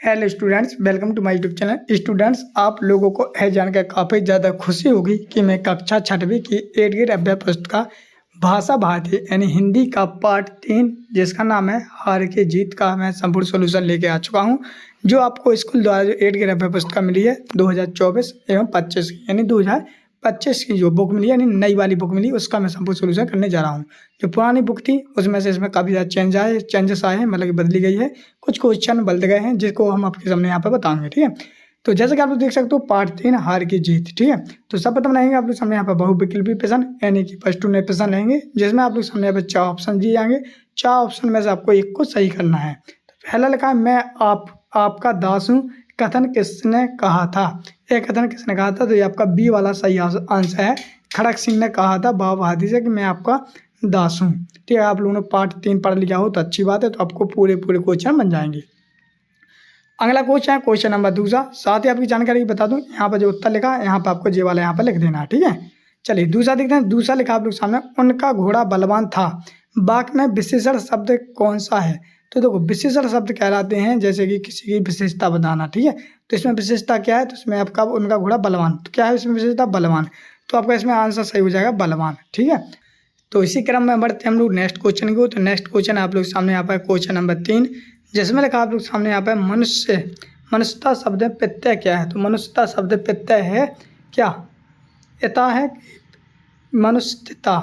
Hello students, welcome to my YouTube channel. Students, आप लोगों को यह जानकर काफ़ी ज़्यादा खुशी होगी कि मैं कक्षा 6वीं की 8th ग्रेड अभ्यास पुस्तक का भाषा भारती यानी हिंदी का पार्ट 3 जिसका नाम है हार के जीत का मैं संपूर्ण सॉल्यूशन लेके आ चुका हूं, जो आपको स्कूल द्वारा जो 8th ग्रेड अभ्यास पुस्तक मिली है 2024 एवं 25 की यानी 2025 की जो बुक मिली यानी नई वाली बुक मिली उसका मैं संपूर्ण सॉल्यूशन करने जा रहा हूं। जो पुरानी बुक थी उसमें से इसमें काफ़ी ज़्यादा चेंजेस आए हैं, मतलब कि बदली गई है, कुछ क्वेश्चन बदल गए हैं जिसको हम आपके सामने यहाँ पर बताएंगे। ठीक है, तो जैसे कि आप लोग देख सकते हो पार्ट 3 हार की जीत। ठीक है, तो सब प्रथम रहेंगे आप लोग सामने यहाँ पर बहुविकल्पी प्रश्न यानी कि फर्स्ट टू प्रश्न रहेंगे, जिसमें आप लोग सामने यहाँ पर 4 ऑप्शन दिए जाएंगे। 4 ऑप्शन में से आपको एक को सही करना है। तो पहला लिखा है मैं आपका दास हूँ, कथन किसने कहा था? यह कथन किसने कहा था? तो ये आपका बी वाला सही आंसर है। खड़क सिंह ने कहा था बाबा बहादुर से कि मैं आपका दास हूँ। ठीक है, आप लोगों ने पार्ट 3 पढ़ लिया हो तो अच्छी बात है, तो आपको पूरे क्वेश्चन बन जाएंगे। अगला क्वेश्चन है क्वेश्चन नंबर 2। साथ ही आपकी जानकारी बता दूं, यहाँ पर जो उत्तर लिखा है यहाँ पर आपको जे वाला यहाँ पर लिख देना है। ठीक है, चलिए दूसरा देखते हैं। दूसरा लिखा आप लोग सामने, उनका घोड़ा बलवान था, वाक्य में विशेषण शब्द कौन सा है? तो देखो विशेषण शब्द कहलाते हैं जैसे कि किसी की विशेषता बताना। ठीक है, तो इसमें विशेषता क्या है? तो इसमें आपका उनका घोड़ा बलवान, तो क्या है इसमें विशेषता? बलवान। तो आपका इसमें आंसर सही हो जाएगा बलवान। ठीक है, तो इसी क्रम में बढ़ते हम लोग नेक्स्ट क्वेश्चन को। तो नेक्स्ट क्वेश्चन आप लोग सामने यहाँ पर क्वेश्चन नंबर 3, जिसमें लिखा आप लोग सामने यहाँ पर मनुष्यता शब्द प्रत्यय क्या है? तो मनुष्यता शब्द प्रत्यय है क्या? यथा है मनुष्यता,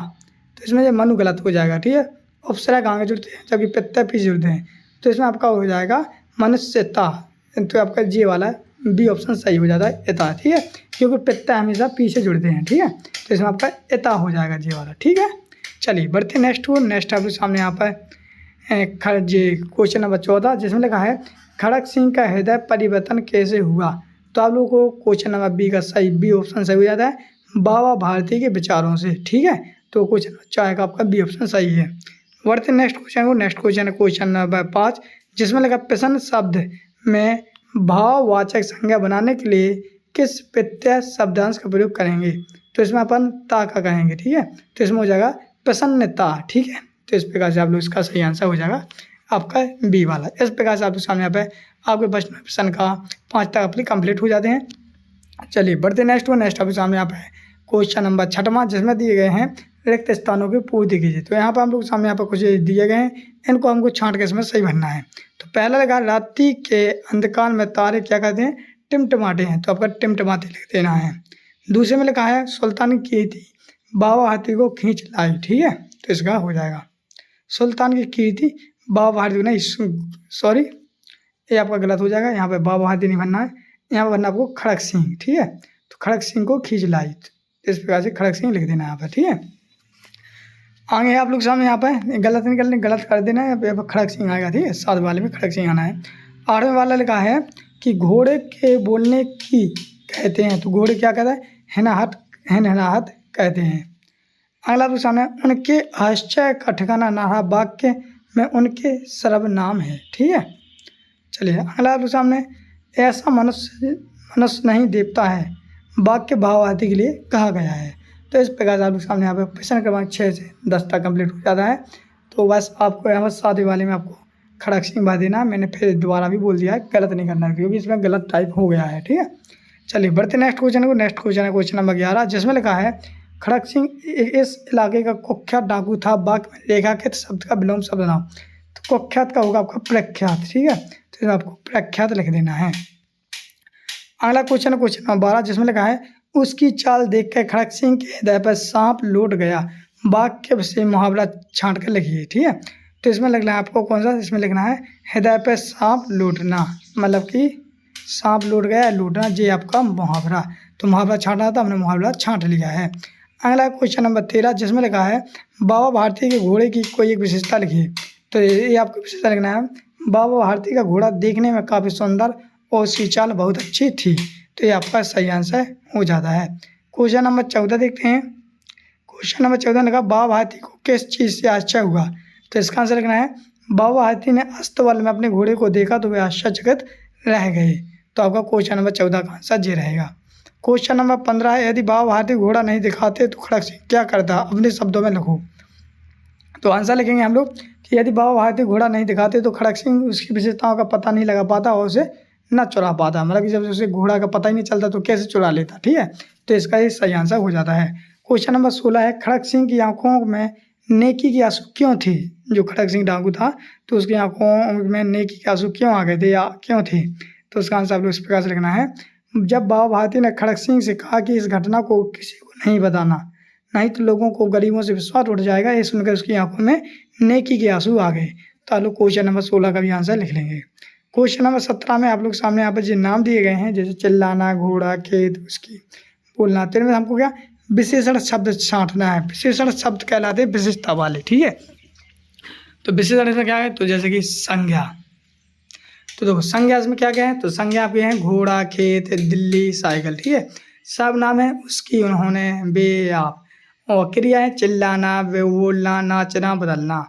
तो इसमें ये मनु गलत हो जाएगा। ठीक है, उपसर्ग आगे जुड़ते हैं जबकि प्रत्यय पीछे जुड़ते हैं, तो इसमें आपका हो जाएगा मनुष्यता। तो आपका जी वाला बी ऑप्शन सही हो जाता है यथा। ठीक है, क्योंकि प्रत्यय हमेशा पीछे जुड़ते हैं। ठीक है, तो इसमें आपका यथा हो जाएगा जी वाला। ठीक है, चलिए बढ़ते नेक्स्ट को। नेक्स्ट आपके सामने यहाँ पर क्वेश्चन नंबर 14, जिसमें लिखा है खड़क सिंह का हृदय परिवर्तन कैसे हुआ? तो आप लोगों को क्वेश्चन नंबर बी का सही बी ऑप्शन सही हो जाता है, बाबा भारती के विचारों से। ठीक है, तो क्वेश्चन चाहे का आपका बी ऑप्शन सही है। बढ़ते नेक्स्ट क्वेश्चन को। नेक्स्ट क्वेश्चन है क्वेश्चन नंबर 5, जिसमें लिखा प्रश्न शब्द में भाववाचक संज्ञा बनाने के लिए किस प्रत्यय शब्दांश का प्रयोग करेंगे? तो इसमें अपन ता का कहेंगे। ठीक है, तो इसमें हो जाएगा प्रसन्नता। ठीक है, तो इस प्रकार से आप लोग इसका सही आंसर हो जाएगा आपका बी वाला। इस प्रकार से आप लोग सामने यहाँ पे आपके प्रश्न का 5 तक अपने कंप्लीट हो जाते हैं। चलिए बढ़ते नेक्स्ट को। नेक्स्ट आपके सामने यहाँ पे क्वेश्चन नंबर 6, जिसमें दिए गए हैं रिक्त स्थानों की पूर्ति कीजिए। तो यहाँ पर हम लोग सामने यहाँ पर कुछ दिए गए हैं, इनको हमको छांट के इसमें सही भरना है। तो पहला लगा रात्रि के अंधकार में तारे क्या कहते हैं? टिमटिमाते हैं, तो आपका टिमटिमाते लिख देना है। दूसरे में लिखा है सुल्तान की थी बाबा हाथी को खींच लाई। ठीक है, तो इसका हो जाएगा सुल्तान की कीर्ति बाबा हाथी को नहीं, सॉरी ये आपका गलत हो जाएगा। यहाँ पे बाबा हाथी नहीं बनना है, यहाँ पर बनना आपको खड़क सिंह। ठीक है, तो खड़क सिंह को खींच लाई, इस प्रकार से खड़क सिंह लिख देना है यहाँ पर। ठीक है, आगे आप लोग सामने यहाँ पे गलत कर देना है, यहाँ पे खड़क सिंह आएगा। ठीक है, 7 वाले में खड़क सिंह आना है। 8वें वाला लिखा है कि घोड़े के बोलने की कहते हैं, तो घोड़े क्या कहता है? हेनहनाहट कहते हैं। अगला आपके सामने उनके आश्चर्य का ठिकाना ना रहा, वाक्य में उनके सर्वनाम है। ठीक है, चलिए अगला आपके सामने ऐसा मनुष्य नहीं देवता है, वाक्य भावार्थी के लिए कहा गया है। तो इस प्रकार से आप लोग सामने यहाँ पे प्रश्न क्रमांक 6 से 10 तक कंप्लीट हो जाता है। तो बस आपको यहाँ पर 7वें वाले में आपको खड़क सिंह भर देना है। मैंने फिर दोबारा भी बोल दिया है, गलत नहीं करना है क्योंकि इसमें गलत टाइप हो गया है। ठीक है, चलिए बढ़ते नेक्स्ट क्वेश्चन को। नेक्स्ट क्वेश्चन है क्वेश्चन नंबर 11, जिसमें लिखा है खड़क सिंह इस इलाके का कुख्यात डाकू था, वाक्य में रेखाकृत शब्द का विलोम शब्द नाम। तो कुख्यात का होगा आपका प्रख्यात। ठीक है, तो आपको प्रख्यात लिख देना है। अगला क्वेश्चन है क्वेश्चन नंबर 12, जिसमें लिखा है उसकी चाल देखकर खड़क सिंह के हृदय पर सांप लौट गया, वाक्य से मुहावरा छांट कर लिखिए। ठीक है, तो इसमें लिखना है आपको कौन सा? इसमें लिखना है हृदय पर सांप लौटना, मतलब कि सांप लौट गया, लौटना ये आपका मुहावरा। तो मुहावरा छांटना था, हमने मुहावरा छांट लिया है। अगला क्वेश्चन नंबर 13, जिसमें लिखा है बाबा भारती के घोड़े की कोई एक विशेषता लिखिए। तो ये आपको विशेषता लिखना है बाबा भारती का घोड़ा देखने में काफ़ी सुंदर और उसकी चाल बहुत अच्छी थी। तो ये आपका सही आंसर हो जाता है। क्वेश्चन नंबर 14 देखते हैं। क्वेश्चन नंबर 14 लिखा बाबा भारती को किस चीज़ से आश्चर्य हुआ? तो इसका आंसर लिखना है बाबा भारती ने अस्तबल में अपने घोड़े को देखा तो वे आश्चर्यचकित रह गए। तो आपका क्वेश्चन नंबर 14 का आंसर ये रहेगा। क्वेश्चन नंबर 15 है यदि बाबा भारती घोड़ा नहीं दिखाते तो खड़क सिंह क्या करता? अपने शब्दों में लिखो। तो आंसर लिखेंगे हम लोग कि यदि बाबा भारती घोड़ा नहीं दिखाते तो खड़क सिंह उसकी विशेषताओं का पता नहीं लगा पाता और उसे ना चुरा पाता। मतलब कि जब उसे घोड़ा का पता ही नहीं चलता तो कैसे चुरा लेता। ठीक है, तो इसका ये सही आंसर हो जाता है। क्वेश्चन नंबर 16 है, खड़क सिंह की आंखों में नेकी के आंसू क्यों थे? जो खड़क सिंह डाकू था तो उसकी आंखों में नेकी के आंसू क्यों आ गए थे या क्यों थे? तो उसका आंसर आप लोग इस प्रकार से लिखना है, जब बाबा भारती ने खड़क सिंह से कहा कि इस घटना को किसी को नहीं बताना, नहीं तो लोगों को गरीबों से विश्वास उठ जाएगा, ये सुनकर उसकी आंखों में नेकी के आंसू आ गए। तो आप लोग क्वेश्चन नंबर 16 का भी आंसर लिख लेंगे। क्वेश्चन नंबर 17 में आप लोग सामने यहाँ पर जो नाम दिए गए हैं, जैसे चिल्लाना, घोड़ा, खेत, उसकी बोलना, तो इनमें हमको क्या विशेषण शब्द छांटना है। विशेषण शब्द कहलाते हैं विशिष्टता वाले। ठीक है, तो विशेषण इसमें क्या है, तो जैसे कि संज्ञा, तो देखो संज्ञा इसमें क्या क्या है, तो संज्ञा आपके हैं घोड़ा, खेत, दिल्ली, साइकिल। ठीक है, सब नाम है उसकी, उन्होंने, वे, आप। और क्रिया है चिल्लाना, बोलना, नाचना, बदलना।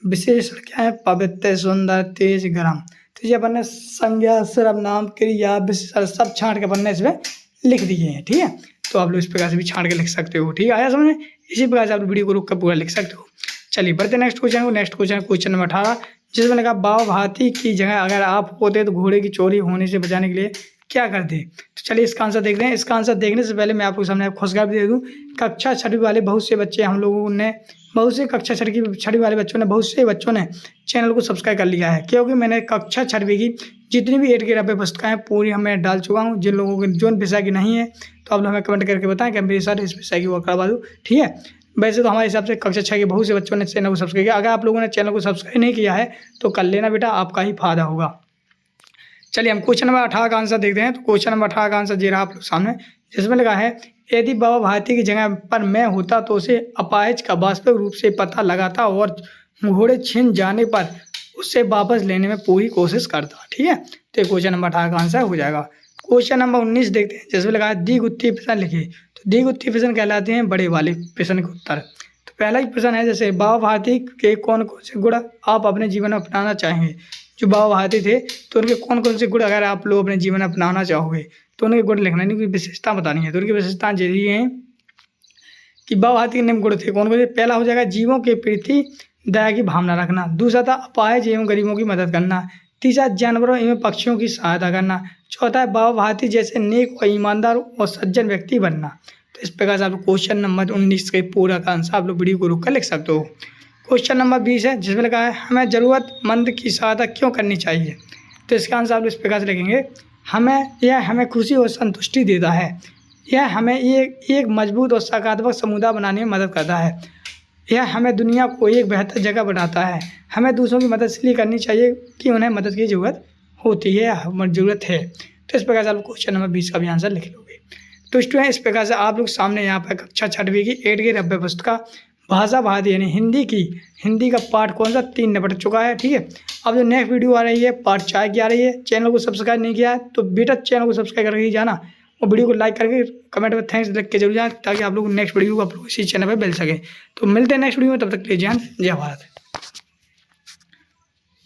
विशेषण क्या है पवित्र, सुंदर, तेज, गरम। तो ये अपन ने संज्ञा, सर्वनाम, क्रिया, विशेषण सब छांट के अपन ने इसमें लिख दिए हैं। ठीक है, तो आप लोग इस प्रकार से भी छांट के लिख सकते हो। ठीक है, आया समझ में? इसी प्रकार से आप वीडियो को रुक कर पूरा लिख सकते हो। चलिए बढ़ते नेक्स्ट क्वेश्चन को। नेक्स्ट क्वेश्चन क्वेश्चन नंबर 18, जिसमें लिखा बाबा भारती की जगह अगर आप होते तो घोड़े की चोरी होने से बचाने के लिए क्या करते? तो चलिए इसका आंसर देखते हैं। इसका आंसर देखने से पहले मैं आपको सामने खुशखबरी दे दूं, कक्षा 6वीं वाले बहुत से बच्चे हम लोगों ने, बहुत से कक्षा 6वीं वाले बच्चों ने, बहुत से बच्चों ने चैनल को सब्सक्राइब कर लिया है, क्योंकि मैंने कक्षा 6वीं की जितनी भी 8 की रब्बे पुस्तकें हैं पूरी हमें डाल चुका हूँ। जिन लोगों को जो विषय की नहीं है तो आप लोग हमें कमेंट करके बताएं कि मेरे साथ इस विषय की वो करवा दूँ। ठीक है, वैसे तो हमारे हिसाब से कक्षा 6 के बहुत से बच्चों ने चैनल को सब्सक्राइब किया। अगर आप लोगों ने चैनल को सब्सक्राइब नहीं किया है तो कर लेना बेटा, आपका ही फायदा होगा। चलिए हम क्वेश्चन नंबर 18 का आंसर देखते हैं। तो क्वेश्चन नंबर 18 का आंसर दे रहा आप लोग सामने, जिसमें लगा है, यदि बाबा भारती की जगह पर मैं होता तो उसे अपाहिज का वास्तविक रूप से पता लगाता और घोड़े छिन जाने पर उसे वापस लेने में पूरी कोशिश करता। ठीक है, तो क्वेश्चन नंबर 18 का आंसर हो जाएगा। क्वेश्चन नंबर 19 देखते हैं, जिसमें लगा है द्विगुत्थी प्रश्न लिखिए। तो द्विगुत्थी प्रश्न कहलाते हैं बड़े वाले प्रश्न के उत्तर। तो पहला ही प्रश्न है, जैसे बाबा भारती के कौन कौन से गुण आप अपने जीवन में अपनाना चाहेंगे? जो बाबा भारती थे तो उनके कौन कौन से गुण अगर आप लोग अपने जीवन में अपनाना चाहोगे तो उनके गुण लिखना, नहीं, विशेषता बतानी है। तो उनकी विशेषताएं यही हैं कि बाबा भारती के निम्न गुण थे। कौन कौन से? पहला हो जाएगा जीवों के प्रति दया की भावना रखना। दूसरा था अपाहिज एवं गरीबों की मदद करना। तीसरा जानवरों एवं पक्षियों की सहायता करना। चौथा है बाबा भारती जैसे नेक और ईमानदार और सज्जन व्यक्ति बनना। तो इस प्रकार से आप क्वेश्चन नंबर 19 के पूरा का आंसर आप लोग वीडियो को रोक कर लिख सकते हो। क्वेश्चन नंबर 20 है, जिसमें लिखा है हमें ज़रूरतमंद की सहायता क्यों करनी चाहिए? तो इसका आंसर आप इस प्रकार से लिखेंगे, हमें खुशी और संतुष्टि देता है। यह हमें एक मजबूत और सकारात्मक समुदाय बनाने में मदद करता है। यह हमें दुनिया को एक बेहतर जगह बनाता है। हमें दूसरों की मदद इसलिए करनी चाहिए कि उन्हें मदद की ज़रूरत होती है, हमारी ज़रूरत है। तो इस प्रकार से आप क्वेश्चन नंबर 20 का भी आंसर लिख लोगे। तो स्टूडेंट इस प्रकार से आप लोग सामने यहाँ पर कक्षा 6वीं की 8 की रब्बे पुस्तक भाषा भारती यानी हिंदी का पार्ट कौन सा 3 निपट चुका है। ठीक है, अब जो नेक्स्ट वीडियो आ रही है पार्ट 4 की आ रही है। चैनल को सब्सक्राइब नहीं किया है तो बेटा चैनल को सब्सक्राइब करके ही जाना और वीडियो को लाइक करके कमेंट में थैंक्स लिख के जरूर जाए, ताकि आप लोग नेक्स्ट वीडियो को आप लोग इसी चैनल पर मिल सके। तो मिलते हैं नेक्स्ट वीडियो में, तब तक के लिए जय भारत।